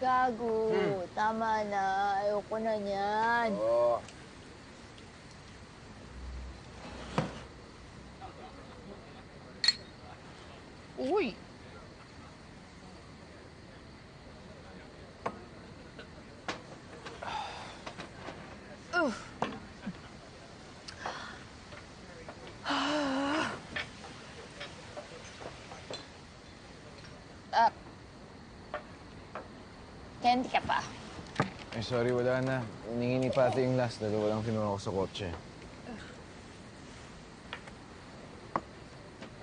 Gago, tama na. Ayoko na niyan. Oo. Uy! Ugh. Ah, candy ka pa. Eh, sorry, wala na. Hiningi ni Pati yung last. Dalawa lang kinuha ko sa kotse.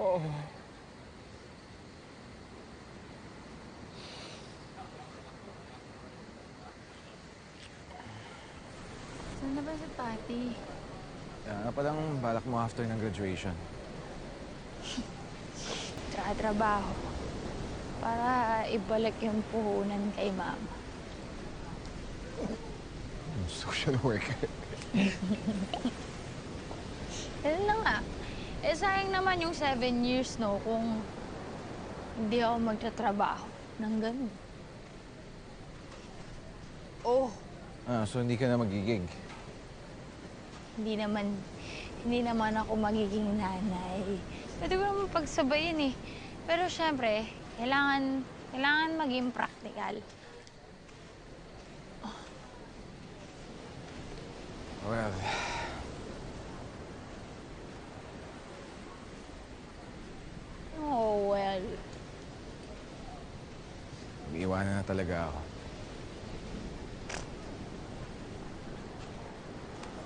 Oh. Saan na ba si Patty? Ano pa lang balak mo after ng graduation? Trabaho. Para ibalik yung puhunan kay Mama. Social worker. Ganun na nga. Eh, sayang naman yung 7 years, no, kung hindi ako magtatrabaho ng ganun. Oh, So hindi ka na magigig? hindi naman ako magiging nanay. Pwede ko naman pagsabayin eh. Pero syempre, kailangan maging practical. Well... Oh, well. Iiwanan na talaga ako.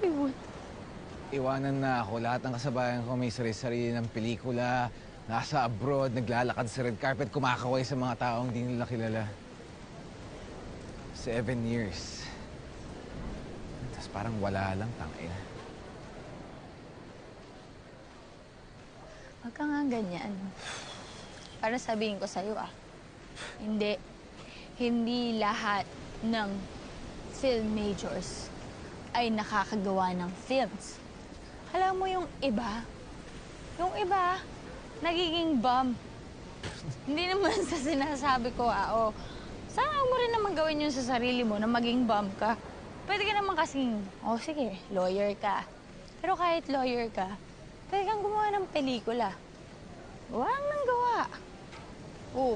Ewan. Iwanan na ako. Lahat ng kasabayan ko may sarili-sarili ng pelikula. Nasa abroad, naglalakad sa red carpet, kumakaway sa mga taong di nila kilala. 7 years. Tapos parang wala lang, tangina. Wag ka nga ganyan. Para sabihin ko sa'yo, hindi lahat ng film majors ay nakakagawa ng films. Alam mo yung iba, nagiging bum. Hindi naman sa sinasabi ko, sana mo rin naman gawin yun sa sarili mo na maging bum ka. Pwede ka naman kasing, sige, lawyer ka. Pero kahit lawyer ka, pwede kang gumawa ng pelikula. Gawa ng gawa.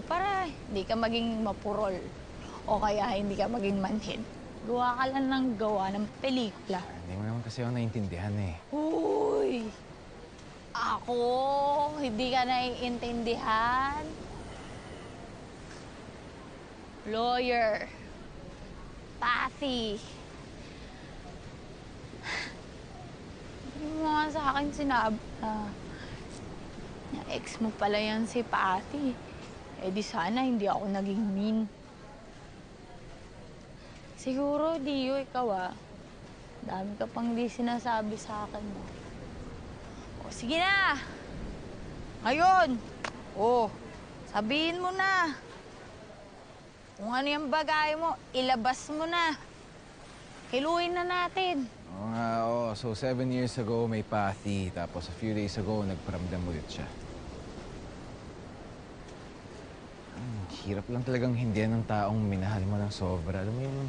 Para hindi ka maging mapurol. O kaya hindi ka maging manhid. Gawa ka lang ng gawa ng pelikula. Hindi mo naman kasi ako naiintindihan eh. Uy! Ako? Hindi ka naiintindihan? Lawyer. Patty. Hindi mo nga sa akin sinabi na ex mo pala yan si Patty. Eh di sana hindi ako naging mean. Siguro, Dio, ikaw dami ka pang di sinasabi sa akin mo. Sige na! Ngayon! Sabihin mo na! Kung ano yung bagay mo, ilabas mo na. Kiluhin na natin. Oo nga, oo. So 7 years ago may Patty, tapos a few days ago nagparamdam ulit siya. Hirap lang talagang hindihan ng taong minahal mo ng sobra. Alam mo yung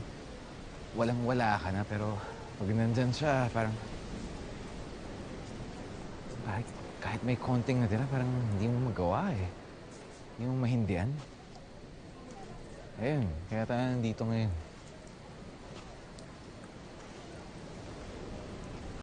walang-wala ka na, pero pag nandyan siya, parang... Kahit may konting natira, parang hindi mo magawa eh. Hindi mo mahindihan. Ayun, kaya tayo nandito ngayon.